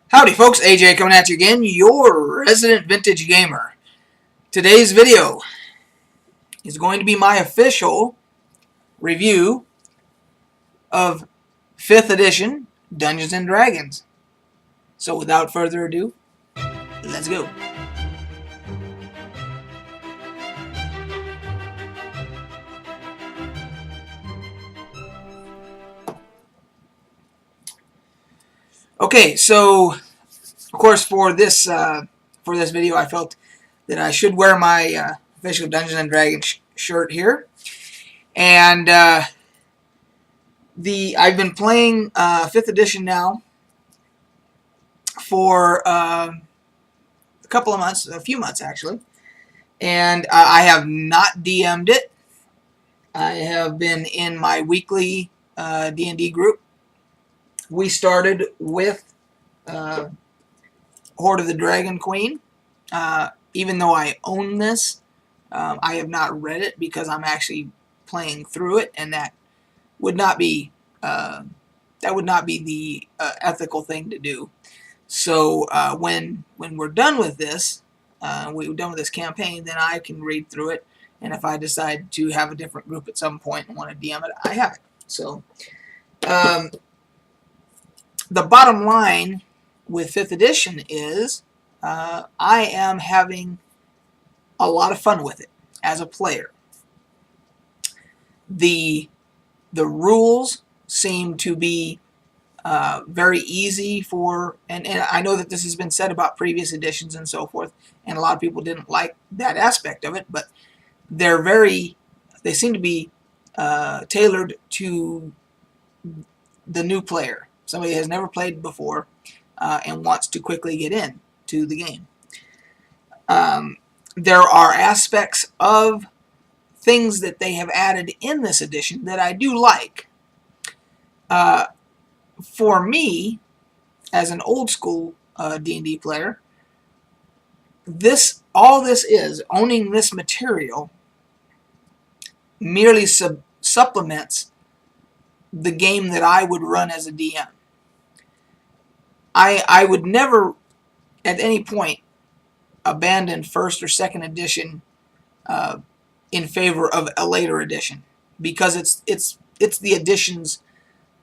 Howdy folks, AJ coming at you again, your resident vintage gamer. Today's video is going to be my official review of 5th edition Dungeons & Dragons. So without further ado, let's go. Okay, so of course for this video I felt that I should wear my official Dungeons & Dragons shirt here. And I've been playing 5th edition now for a couple of months, a few months actually, and I have not DM'd it. I have been in my weekly D&D group. We started with Hoard of the Dragon Queen. Even though I own this, I have not read it because I'm actually playing through it, and that would not be the ethical thing to do. So when we're done with this, we're done with this campaign, then I can read through it, and if I decide to have a different group at some point and want to DM it, I have it. So the bottom line with 5th edition is I am having a lot of fun with it as a player. The rules seem to be very easy for, and I know that this has been said about previous editions and so forth, and a lot of people didn't like that aspect of it, but they seem to be tailored to the new player. Somebody has never played before and wants to quickly get in to the game. There are aspects of things that they have added in this edition that I do like. For me, as an old school D&D player, all this is, owning this material merely supplements the game that I would run as a DM. I would never at any point abandon 1st or 2nd edition in favor of a later edition, because it's the editions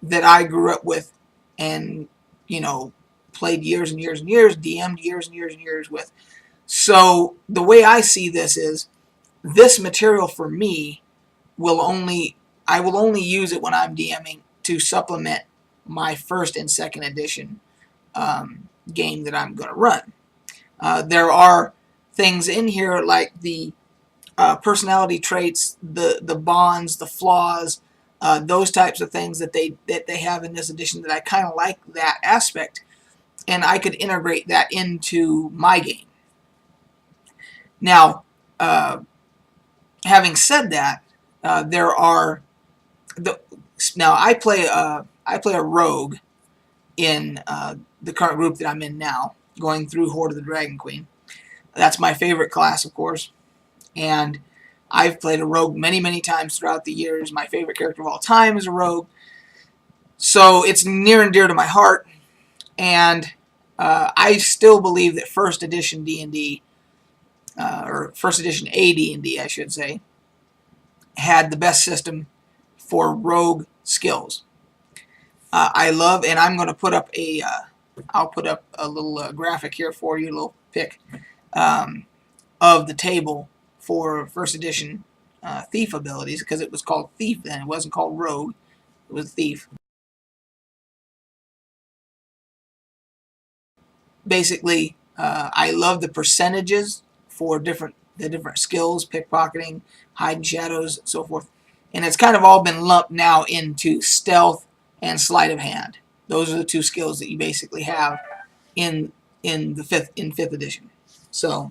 that I grew up with and, you know, played years and years and years, DM'd years and years and years with. So the way I see this is, this material for me I will only use it when I'm DMing to supplement my 1st and 2nd edition game that I'm going to run. There are things in here like the personality traits, the bonds, the flaws, those types of things that they have in this edition that I kind of like that aspect, and I could integrate that into my game. Now, having said that, now I play a rogue in the current group that I'm in now, going through Hoard of the Dragon Queen. That's my favorite class, of course, and I've played a rogue many, many times throughout the years. My favorite character of all time is a rogue, so it's near and dear to my heart, and I still believe that 1st edition D&D, or 1st edition AD&D, I should say, had the best system for rogue skills. I love, and I'm going to put up I'll put up a little graphic here for you, a little pic of the table for 1st edition thief abilities, because it was called thief then, it wasn't called rogue, it was thief. Basically, I love the percentages for the different skills, pickpocketing, hide and shadows, and so forth. And it's kind of all been lumped now into stealth and sleight of hand. Those are the 2 skills that you basically have in 5th edition. So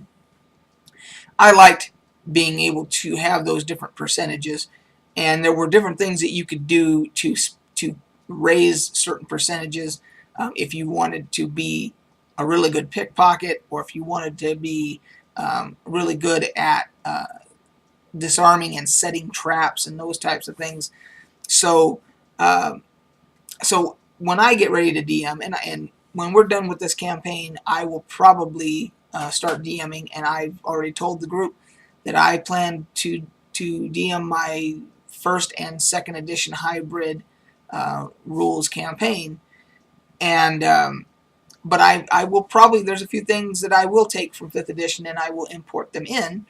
I liked being able to have those different percentages, and there were different things that you could do to raise certain percentages. If you wanted to be a really good pickpocket, or if you wanted to be really good at disarming and setting traps and those types of things. So so when I get ready to DM, and when we're done with this campaign, I will probably start DMing, and I've already told the group that I plan to DM my first and second edition hybrid rules campaign, and but I will probably, there's a few things that I will take from 5th edition and I will import them in,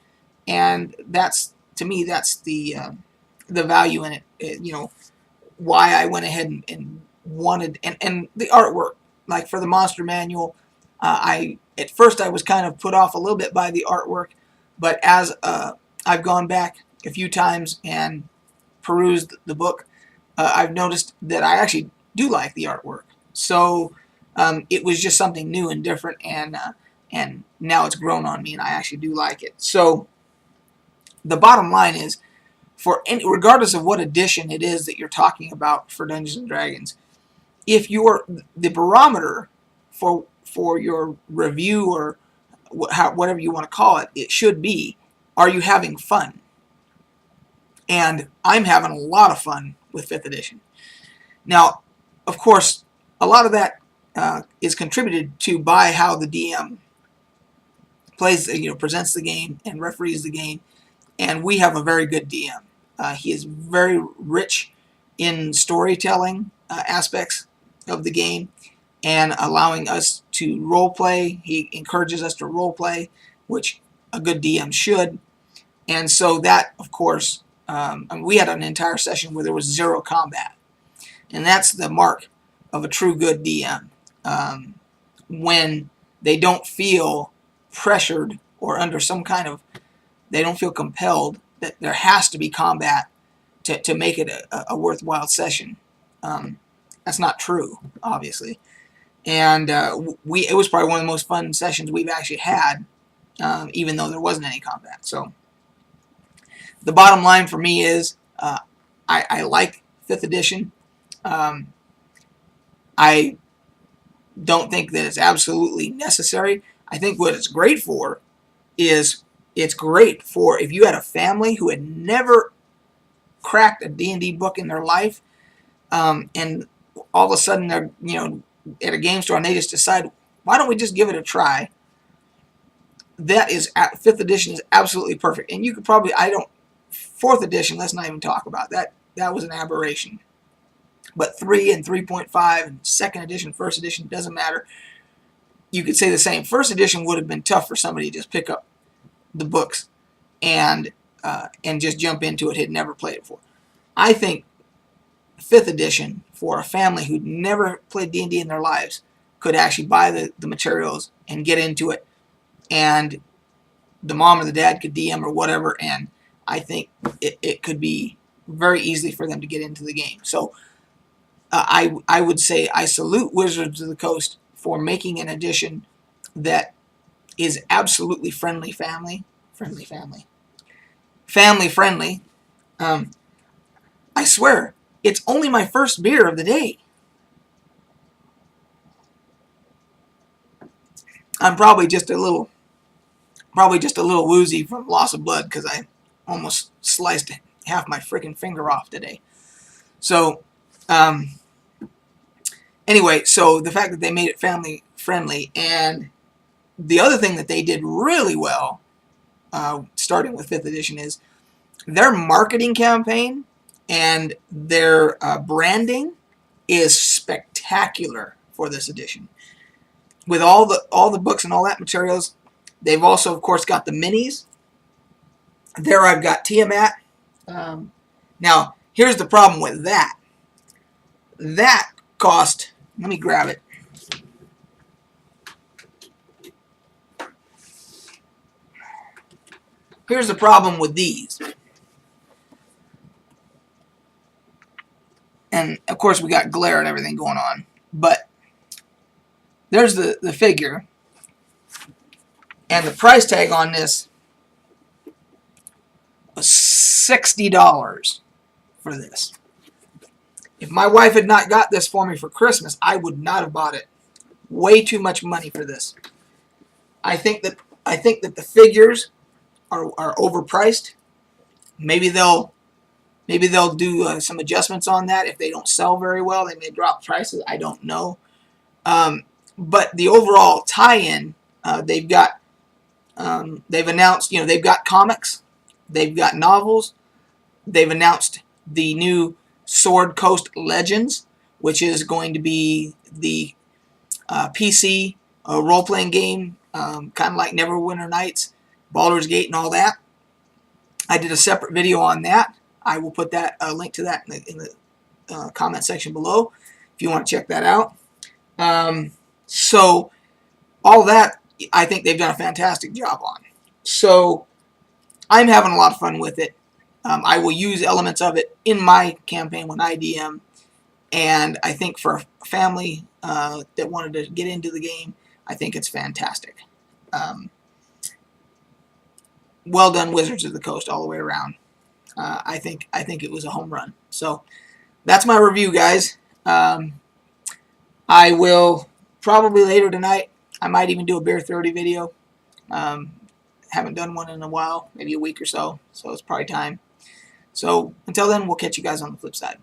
and that's, to me, that's the value in it, you know, why I went ahead and wanted, and the artwork, like for the monster manual, at first I was kind of put off a little bit by the artwork, but as I've gone back a few times and perused the book, I've noticed that I actually do like the artwork. So it was just something new and different, and now it's grown on me, and I actually do like it. So the bottom line is, regardless of what edition it is that you're talking about for Dungeons and Dragons, if the barometer for your review, or whatever you want to call it, it should be, are you having fun? And I'm having a lot of fun with 5th edition. Now, of course, a lot of that is contributed to by how the DM plays, presents the game and referees the game. And we have a very good DM. He is very rich in storytelling aspects of the game, and allowing us to role play. He encourages us to role play, which a good DM should. And so that, of course, we had an entire session where there was 0 combat, and that's the mark of a true good DM. When they don't feel pressured or under some kind of, they don't feel compelled that there has to be combat to make it a worthwhile session. That's not true, obviously. And it was probably one of the most fun sessions we've actually had, even though there wasn't any combat. So the bottom line for me is, I like 5th edition. I don't think that it's absolutely necessary. I think what it's great for is, it's great for if you had a family who had never cracked a D&D book in their life, and all of a sudden they're, at a game store and they just decide, why don't we just give it a try? That is, 5th edition is absolutely perfect. And you could probably, 4th edition, let's not even talk about that. That was an aberration. But 3 and 3.5 and 2nd edition, 1st edition, doesn't matter. You could say the same. 1st edition would have been tough for somebody to just pick up the books and just jump into it, had never played it before. I think 5th edition, for a family who'd never played D&D in their lives, could actually buy the materials and get into it, and the mom or the dad could DM or whatever, and I think it could be very easy for them to get into the game. So I would say I salute Wizards of the Coast for making an edition that is absolutely family friendly. I swear, it's only my first beer of the day. I'm probably just a little woozy from loss of blood, because I almost sliced half my freaking finger off today. So, anyway, so the fact that they made it family friendly, and the other thing that they did really well, starting with 5th edition, is their marketing campaign and their branding is spectacular for this edition. With all the books and all that materials, they've also, of course, got the minis. There I've got Tiamat. Now, here's the problem with that. That cost, let me grab it. Here's the problem with these. And, of course, we got glare and everything going on. But there's the figure. And the price tag on this was $60 for this. If my wife had not got this for me for Christmas, I would not have bought it. Way too much money for this. I think that the figures are overpriced. Maybe they'll do some adjustments on that. If they don't sell very well, they may drop prices. I don't know. But the overall tie-in, they've got, they've announced, they've got comics, they've got novels, they've announced the new Sword Coast Legends, which is going to be the PC role-playing game, kind of like Neverwinter Nights, Baldur's Gate, and all that. I did a separate video on that. I will put that link to that in the comment section below if you want to check that out. So all that, I think they've done a fantastic job on. So I'm having a lot of fun with it. I will use elements of it in my campaign when I DM, and I think for a family that wanted to get into the game, I think it's fantastic. Well done, Wizards of the Coast, all the way around. I think it was a home run. So that's my review, guys. I will probably later tonight. I might even do a Beer 30 video. Haven't done one in a while, maybe a week or so. So it's probably time. So until then, we'll catch you guys on the flip side.